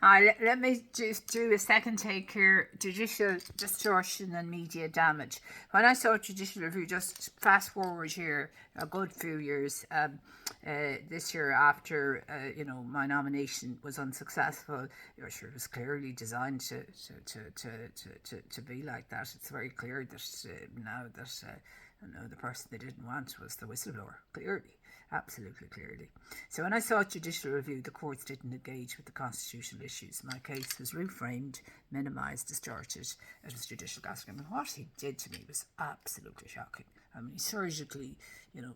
Let me just do a second take here. Judicial distortion and media damage. When I saw judicial review, just fast forward here a good few years, this year after my nomination was unsuccessful, sure, it was clearly designed to be like that. It's very clear that now that the person they didn't want was the whistleblower, clearly. Absolutely clearly. So when I saw judicial review, the courts didn't engage with the constitutional issues. My case was reframed, minimised, distorted. It was judicial gaslighting. And what he did to me was absolutely shocking. I mean, he surgically,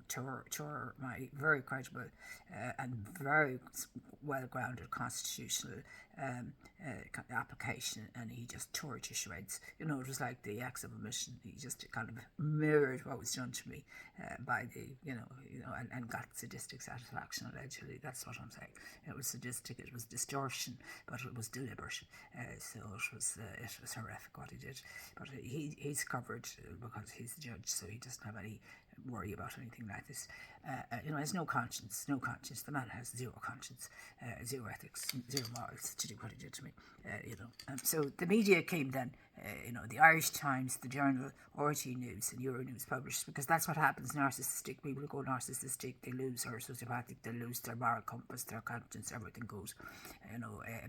tore my very credible and very well-grounded constitutional application, and he just tore it to shreds. It was like the acts of omission. He just kind of mirrored what was done to me by the, and got sadistic satisfaction allegedly. That's what I'm saying. It was sadistic. It was distortion, but it was deliberate. So it was horrific what he did. But he's covered because he's the judge, so he doesn't have any worry about anything like this. He has no conscience. The man has zero conscience, zero ethics, zero morals to do what he did to me. So the media came then. The Irish Times, the Journal, RT News, and Euronews published, because that's what happens. Narcissistic people go narcissistic, they lose, or sociopathic, they lose their moral compass, their conscience, everything goes.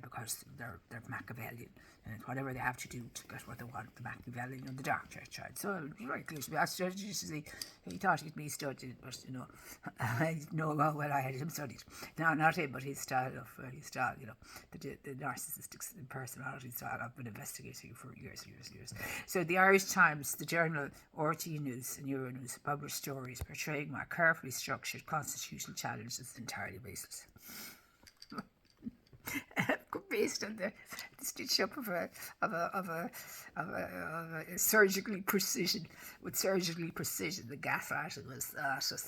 Because they're Machiavellian, and whatever they have to do to get what they want, the Machiavellian and the dark church side. So it was very clear to me. I studied, he thought he'd me studied, but I didn't know how well I had him studied. No, not him, but his style, the narcissistic personality style I've been investigating for years. So the Irish Times, the Journal, RT News and Euronews published stories portraying my carefully structured constitutional challenges entirely baseless. Based on the stitch up of a surgically precision, the gaslighting was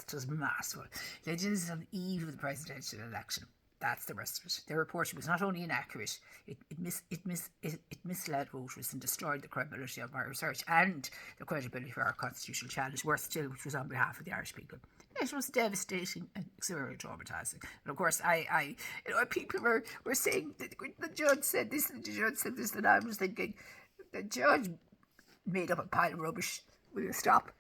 just massive. Legends on the eve of the presidential election. That's the rest of it. Their reporting was not only inaccurate, it misled voters and destroyed the credibility of my research and the credibility of our constitutional challenge, worth still, which was on behalf of the Irish people. It was devastating and extremely traumatising. And of course, people were saying that the judge said this and the judge said this, and I was thinking, the judge made up a pile of rubbish. Will you stop?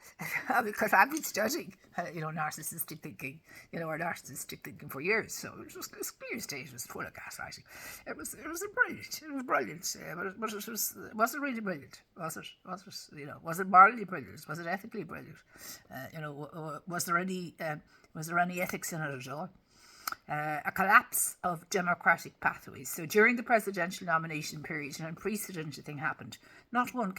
Because I've been studying, narcissistic thinking, or narcissistic thinking for years. So it was this clear state was full of gaslighting. It was brilliant. It was brilliant, but it wasn't really brilliant. Was it? Was it morally brilliant? Was it ethically brilliant? Was there any ethics in it at all? A collapse of democratic pathways. So during the presidential nomination period, an unprecedented thing happened. Not one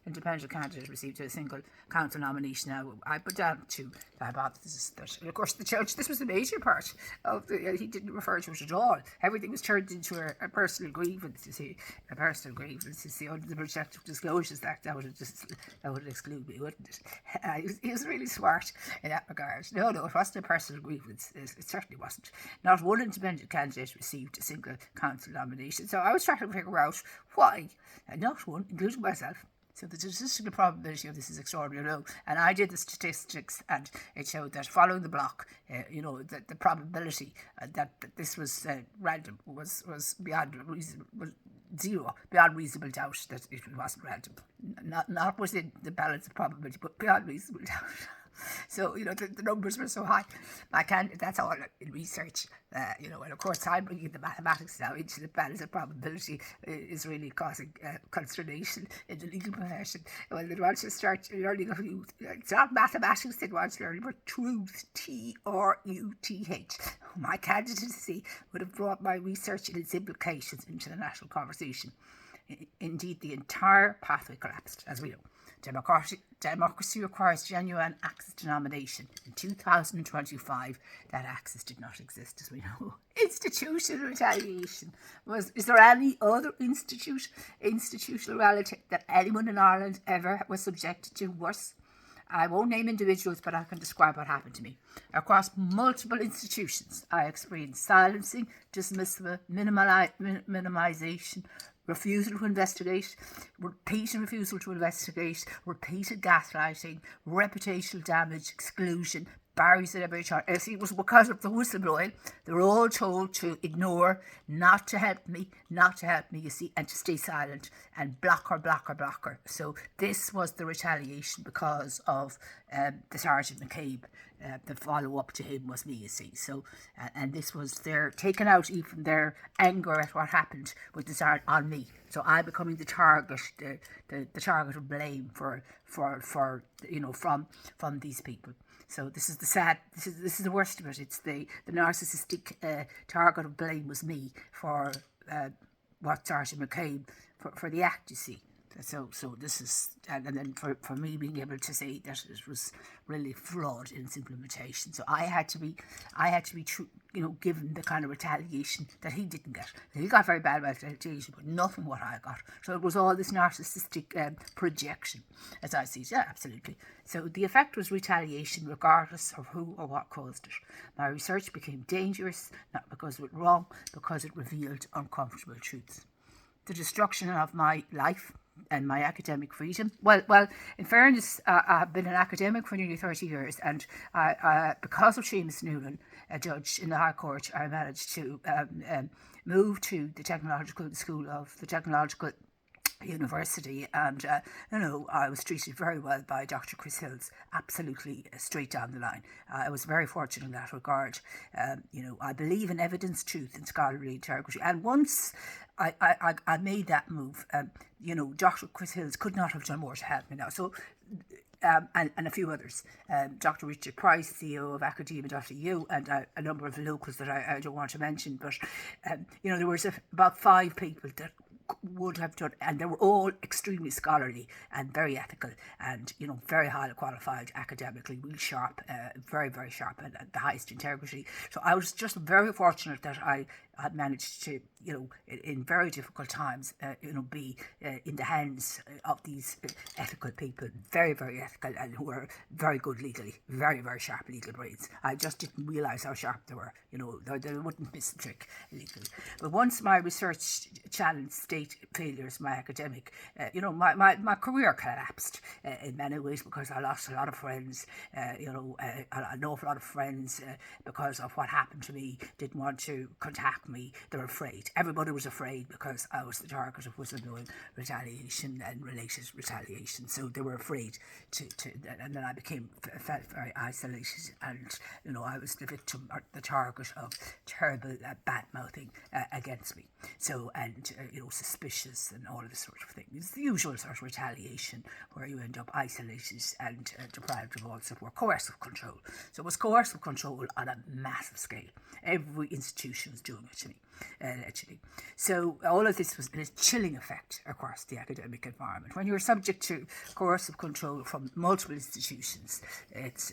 independent candidate received a single council nomination. Now, I put down to the hypothesis that, of course, the judge, this was the major part of he didn't refer to it at all. Everything was turned into a personal grievance, you see. A personal grievance, you see, under the Protective Disclosures Act, that would exclude me, wouldn't it? He was really smart in that regard. No, it wasn't a personal grievance. It certainly wasn't. Not one independent candidate received a single council nomination. So I was trying to figure out why, and not one, including myself. So the statistical probability of this is extraordinarily low. And I did the statistics, and it showed that following the block, that the probability that this was random was beyond zero, beyond reasonable doubt that it wasn't random. Not within the balance of probability, but beyond reasonable doubt. So, the numbers were so high. That's all in research, and of course I'm bringing the mathematics now into the balance of probability is really causing consternation in the legal profession. Well, they want to start learning it's not mathematics they want to learn, but truth, Truth. My candidacy would have brought my research and its implications into the national conversation. Indeed, the entire pathway collapsed, as we know. Democracy requires genuine access to nomination. In 2025, that access did not exist, as we know. Institutional retaliation. Is there any other institutional reality that anyone in Ireland ever was subjected to worse? I won't name individuals, but I can describe what happened to me. Across multiple institutions, I experienced silencing, dismissal, minimisation, refusal to investigate, repeated refusal to investigate, repeated gaslighting, reputational damage, exclusion, barriers at every turn. See, it was because of the whistleblowing. They were all told to ignore, not to help me, you see, and to stay silent and block her. So this was the retaliation because of the Sergeant McCabe. The follow-up to him was me, you see. So, and this was their taking out even their anger at what happened with the Sergeant on me. So I'm becoming the target, the target of blame for from these people. So this is the sad. This is the worst of it. It's the narcissistic target of blame was me for what Sergeant McCabe for the act. You see. So this is, and then for me being able to say that it was really flawed in its implementation. So I had to be given the kind of retaliation that he didn't get. He got very bad retaliation, but nothing what I got. So it was all this narcissistic projection, as I see it. Yeah, absolutely. So the effect was retaliation, regardless of who or what caused it. My research became dangerous, not because it was wrong, because it revealed uncomfortable truths. The destruction of my life and my academic freedom. Well, in fairness, I've been an academic for nearly 30 years, and because of Seamus Newland, a judge in the High Court, I managed to move to the School of the Technological University, and I was treated very well by Dr. Chris Hills, absolutely straight down the line. I was very fortunate in that regard. I believe in evidence, truth, and scholarly integrity, and once I made that move, Dr. Chris Hills could not have done more to help me now. So and a few others, Dr. Richard Price, CEO of academia.eu, and a number of locals that I don't want to mention, but there was about 5 people that would have done, and they were all extremely scholarly and very ethical, and very highly qualified academically, really sharp, very, very sharp, and the highest integrity. So I was just very fortunate that I had managed to, in very difficult times, be in the hands of these ethical people, very, very ethical, and who were very good legally, very, very sharp legal brains. I just didn't realise how sharp they were. They wouldn't miss a trick legally. But once my research challenged state failures, my academic, my career collapsed in many ways, because I lost a lot of friends, an awful lot of friends because of what happened to me, didn't want to contact me. They were afraid. Everybody was afraid because I was the target of whistleblowing retaliation and related retaliation. So they were afraid to and then I felt very isolated, and I was the victim or the target of terrible bad mouthing against me. So suspicious and all of this sort of thing. It's the usual sort of retaliation where you end up isolated and deprived of all support. Coercive control. So it was coercive control on a massive scale. Every institution was doing it to me, literally. So all of this was a chilling effect across the academic environment. When you're subject to coercive control from multiple institutions, it's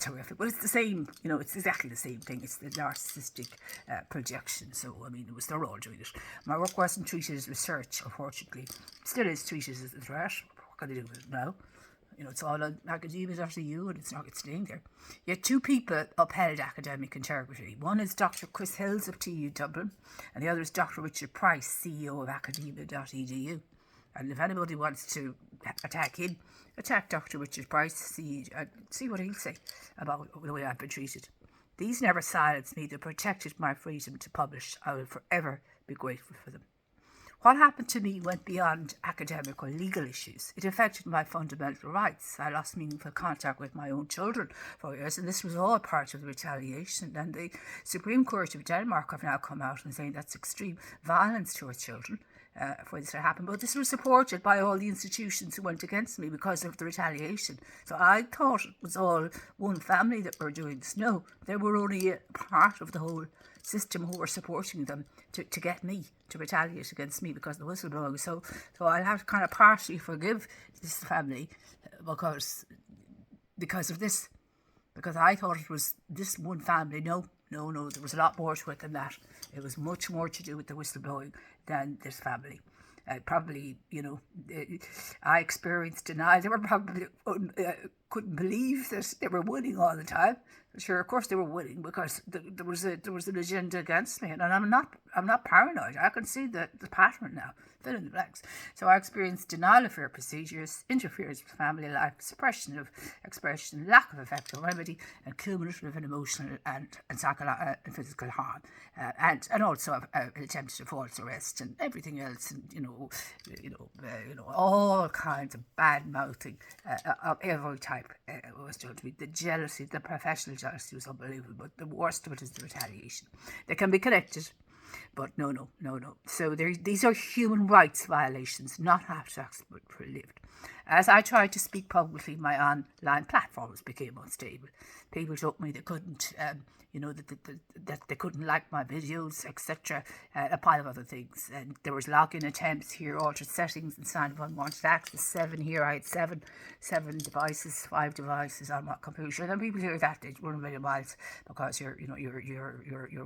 horrific. But it's the same, it's exactly the same thing. It's the narcissistic projection. So, they're all doing it. My work wasn't treated as research, unfortunately. Still is treated as a threat. What can I do with it now? It's all on academia.eu, and it's staying there. Yet 2 people upheld academic integrity. One is Dr. Chris Hills of TU Dublin, and the other is Dr. Richard Price, CEO of academia.edu. And if anybody wants to attack him, attack Dr. Richard Price, see what he'll say about the way I've been treated. These never silenced me. They protected my freedom to publish. I will forever be grateful for them. What happened to me went beyond academic or legal issues. It affected my fundamental rights. I lost meaningful contact with my own children for years, and this was all part of the retaliation. And the Supreme Court of Denmark have now come out and saying that's extreme violence towards children for this to happen. But this was supported by all the institutions who went against me because of the retaliation. So I thought it was all one family that were doing this. No, they were only a part of the whole system who were supporting them to get me to retaliate against me because of the whistleblowing. So I'll have to kind of partially forgive this family because of this. Because I thought it was this one family. No, there was a lot more to it than that. It was much more to do with the whistleblowing than this family. Probably, I experienced denial. They were probably couldn't believe that they were winning all the time. Sure, of course they were winning because there was an agenda against me, and I'm not paranoid. I can see the pattern now, fill in the blanks. So I experienced denial of fair procedures, interference with family life, suppression of expression, lack of effective remedy, and cumulative and emotional and psychological and physical harm, and also an attempted false arrest and everything else, and all kinds of bad mouthing of every type was done to me. The jealousy, the professional jealousy was unbelievable, but the worst of it is the retaliation. They can be connected, but no. So these are human rights violations, not abstracts, but lived. As I tried to speak publicly, my online platforms became unstable. People told me they couldn't, that they couldn't like my videos, etc. A pile of other things. And there was login attempts here, altered settings, and signed of unwanted access. 7 here. I had seven devices, 5 devices on my computer. And then people hear that they run a million miles because you're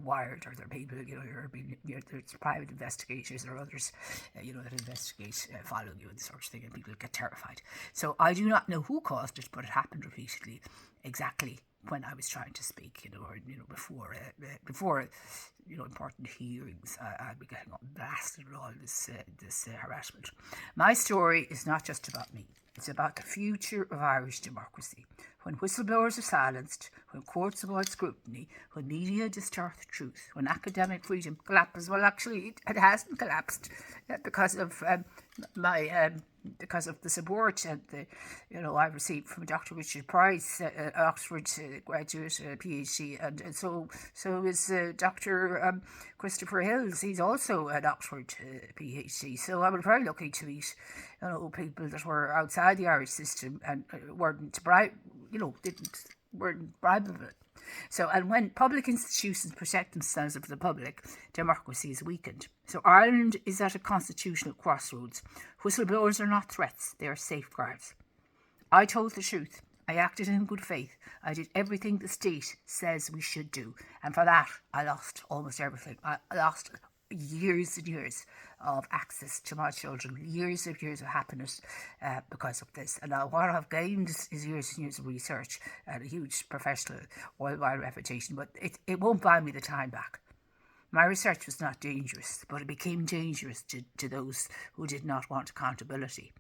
wired, or there are people, there's private investigators or others, that investigate following you and this sort of thing, and people get terrified. So I do not know who caused it, but it happened repeatedly, exactly when I was trying to speak, before important hearings. I'd be getting blasted with all this harassment. My story is not just about me. It's about the future of Irish democracy. When whistleblowers are silenced, when courts avoid scrutiny, when media distort the truth, when academic freedom collapses. Well, actually, it hasn't collapsed because of because of the support and I've received from Dr. Richard Price, Oxford graduate, PhD, and so is Dr. Christopher Hills. He's also an Oxford PhD. So I was very lucky to meet people that were outside the Irish system and weren't bribable. So, and when public institutions protect themselves from the public, democracy is weakened. So Ireland is at a constitutional crossroads. Whistleblowers are not threats, they are safeguards. I told the truth. I acted in good faith. I did everything the state says we should do. And for that, I lost almost everything. I lost years and years of access to my children, years and years of happiness because of this. And now what I've gained is years and years of research and a huge professional worldwide reputation, but it won't buy me the time back. My research was not dangerous, but it became dangerous to those who did not want accountability.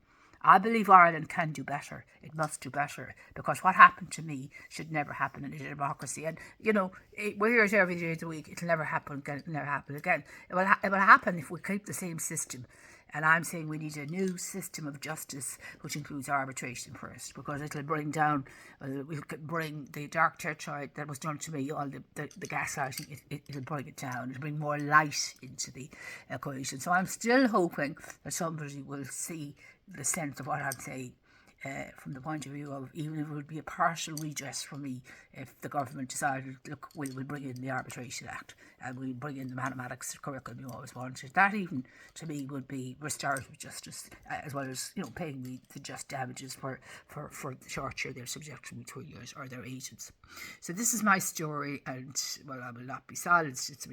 I believe Ireland can do better. It must do better, because what happened to me should never happen in a democracy. And, we're here every day of the week. It'll never happen again. It'll never happen again. It will happen if we keep the same system. And I'm saying we need a new system of justice, which includes arbitration first, because it'll bring down, we'll bring the dark territory that was done to me, all the gaslighting, it'll bring it down. It'll bring more light into the equation. So I'm still hoping that somebody will see the sense of what I'm saying from the point of view of, even if it would be a partial redress for me, if the government decided, look, we'll bring in the Arbitration Act and we'll bring in the mathematics curriculum you always wanted. That even, to me, would be restorative justice, as well as, paying me the just damages for the torture they're subjecting me to 3 years, or their agents. So this is my story, and, well, I will not be silenced.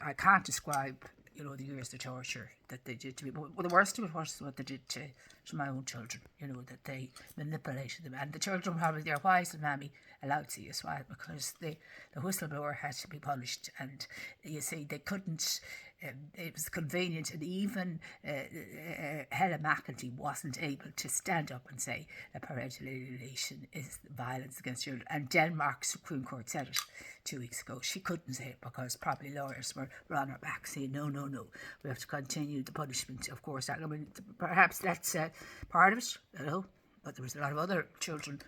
I can't describe the years of torture that they did to me. But the worst of it was what they did to my own children, that they manipulated them. And the children were probably there, why isn't Mammy allowed to see us? Why? Because the whistleblower had to be punished. And you see, they couldn't, it was convenient, and even Helen McEntee wasn't able to stand up and say that parental alienation is violence against children. And Denmark's Supreme Court said it 2 weeks ago. She couldn't say it because probably lawyers were on her back saying, no, we have to continue the punishment. Of course, perhaps that's part of it, but there was a lot of other children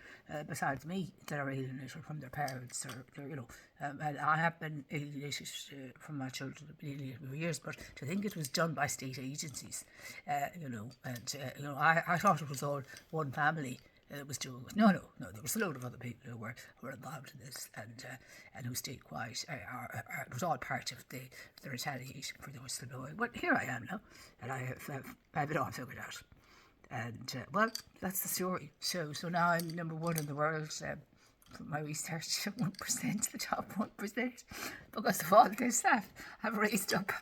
besides me that are alienated from their parents, and I have been alienated from my children, I've been alienated for years, but to think it was done by state agencies, I thought it was all one family that was doing it. No, there was a load of other people who were involved in this and who stayed quiet. It was all part of the retaliation for the whistleblowing. But here I am now, and I have it all figured out. And, well, that's the story. So now I'm number one in the world for my research, 1%, the top 1%, because of all this stuff I've raised up.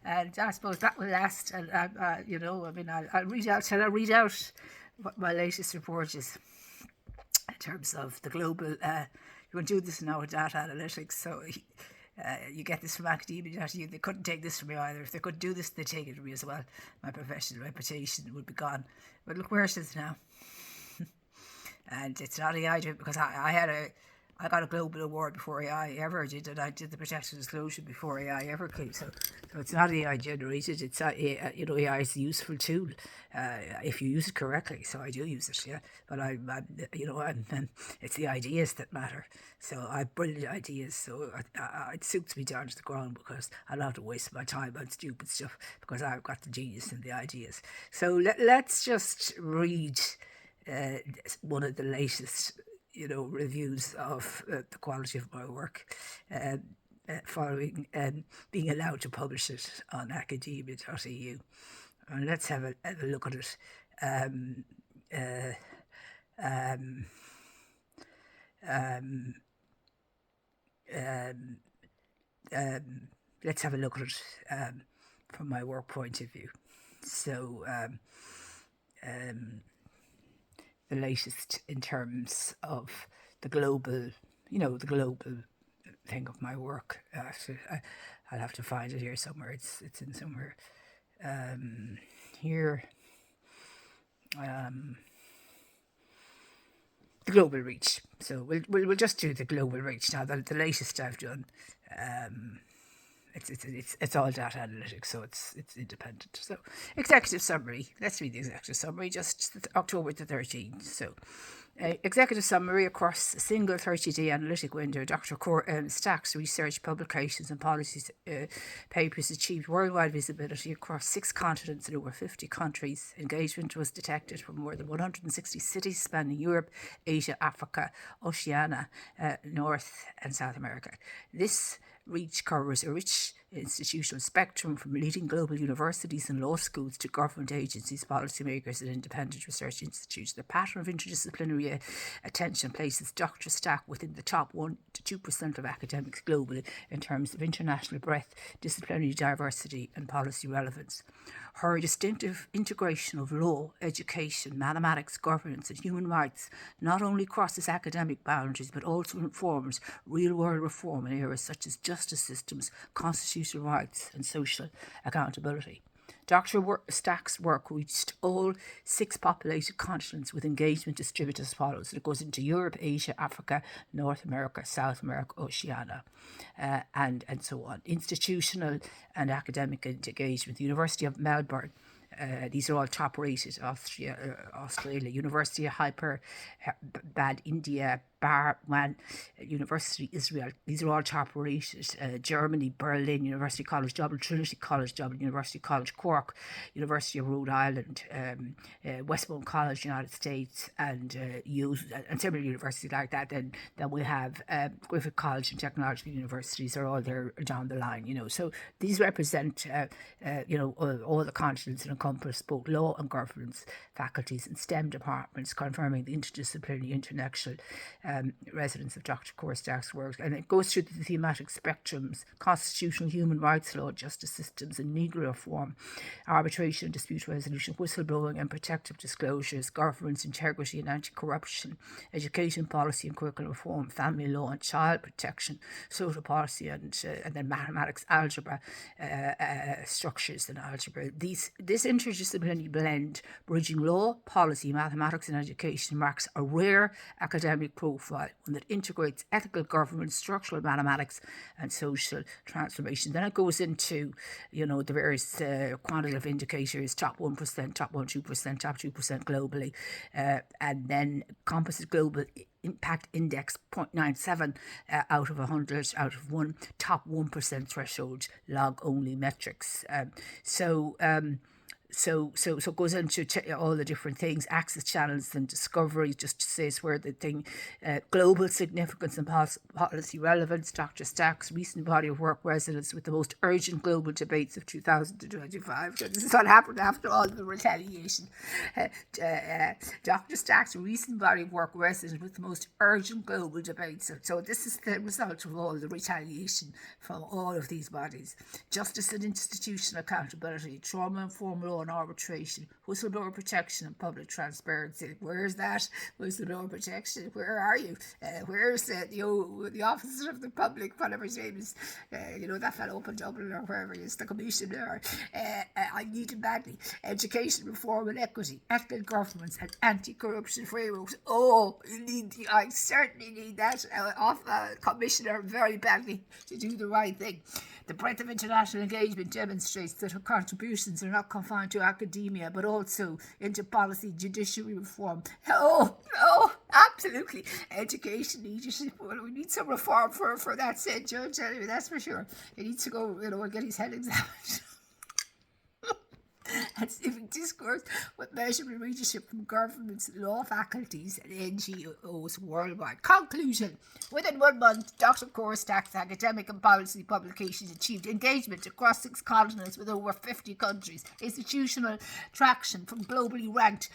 And I suppose that will last. And, I'll read out what my latest report is. terms of the global, you can do this now with data analytics, so you get this from academia. They couldn't take this from me either. If they could do this, they'd take it from me as well. My professional reputation would be gone. But look where it is now. And it's not AI because I got a global award before AI ever did, and I did the protection disclosure before AI ever came. So it's not AI generated. It's AI is a useful tool if you use it correctly. So I do use it, yeah. But it's the ideas that matter. So I have brilliant ideas. So it suits me down to the ground because I don't have to waste my time on stupid stuff because I've got the genius and the ideas. So let's just read one of the latest reviews of the quality of my work following being allowed to publish it on academia.eu. And let's have a look at it. Let's have a look at it from my work point of view. So the latest in terms of the global thing of my work. I'll have to find it here somewhere. It's in somewhere here. The global reach. So we'll just do the global reach now. The latest I've done. It's all data analytics, so it's independent. So executive summary. Let's read the executive summary. Just October the 13th. So executive summary across a single 30-day analytic window. Dr. Cora Stack's research, publications, and policies papers achieved worldwide visibility across 6 continents and over 50 countries. Engagement was detected from more than 160 cities spanning Europe, Asia, Africa, Oceania, North and South America. This reach covers a rich institutional spectrum from leading global universities and law schools to government agencies, policymakers and independent research institutes. The pattern of interdisciplinary attention places Dr. Stack within the top 1 to 2% of academics globally in terms of international breadth, disciplinary diversity and policy relevance. Her distinctive integration of law, education, mathematics, governance and human rights not only crosses academic boundaries but also informs real-world reform in areas such as justice systems, constitutional rights and social accountability. Dr. Stack's work reached all 6 populated continents with engagement distributed as follows. It goes into Europe, Asia, Africa, North America, South America, Oceania, and so on. Institutional and academic engagement. The University of Melbourne. These are all top-rated. Australia, University of Hyderabad, India, Barwan University, Israel. These are all top-rated. Germany, Berlin, University College Dublin, Trinity College Dublin, University College Cork, University of Rhode Island, Westbourne College, United States, and several universities like that. Then we have Griffith College and Technological Universities are all there down the line. So these represent, all the continents and encompass both law and governance faculties and STEM departments, confirming the interdisciplinary international residence of Dr. Cora Stack's work. And it goes through the thematic spectrums: constitutional human rights law, justice systems and legal reform, arbitration, dispute resolution, whistleblowing and protective disclosures, governance, integrity and anti-corruption, education policy and curriculum reform, family law and child protection, social policy and then mathematics, algebra, structures and algebra. This interdisciplinary blend, bridging law, policy, mathematics and education, marks a rare academic profile, one that integrates ethical governance, structural mathematics and social transformation. Then it goes into, the various quantitative indicators, top 1%, top 1-2%, top 2% globally, and then composite global impact index 0.97 out of 100, out of 1, top 1% threshold, log only metrics. So it goes into all the different things, access channels and discovery, just says where the thing, global significance and policy relevance. Dr. Stack's recent body of work resonates with the most urgent global debates of 2025. So this is what happened after all the retaliation. Dr. Stack's recent body of work resonates with the most urgent global debates. So this is the result of all the retaliation from all of these bodies. Justice and institutional accountability, trauma-informed law law and arbitration, whistleblower protection and public transparency. Where's that whistleblower protection? Where are you? Where's the officer of the public, whatever his name is, that fellow up in Dublin or wherever he is, the commissioner. I need it badly. Education, reform and equity, ethical governments and anti-corruption frameworks. I certainly need that commissioner very badly to do the right thing. The breadth of international engagement demonstrates that her contributions are not confined to academia, but also into policy, judiciary reform. Absolutely. Education, leadership. Well, we need some reform for that said judge, anyway, that's for sure. He needs to go, and get his head examined. And civic discourse with measurable readership from governments, law faculties and NGOs worldwide. Conclusion. Within 1 month, Dr. Cora Stack's academic and policy publications achieved engagement across 6 continents with over 50 countries, institutional traction from globally ranked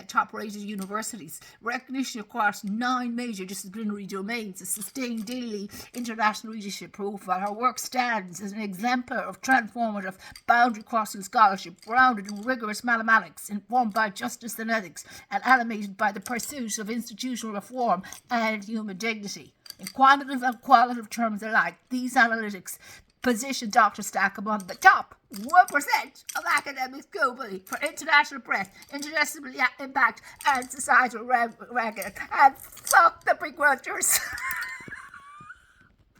top-rated universities, recognition across 9 major disciplinary domains, a sustained daily international readership profile. Her work stands as an exemplar of transformative boundary-crossing scholarship grounded in rigorous mathematics, informed by justice and ethics, and animated by the pursuit of institutional reform and human dignity. In quantitative and qualitative terms alike, these analytics position Dr. Stack among the top 1% of academics globally for international breadth, interdisciplinary impact, and societal ranking. And fuck the begrudgers.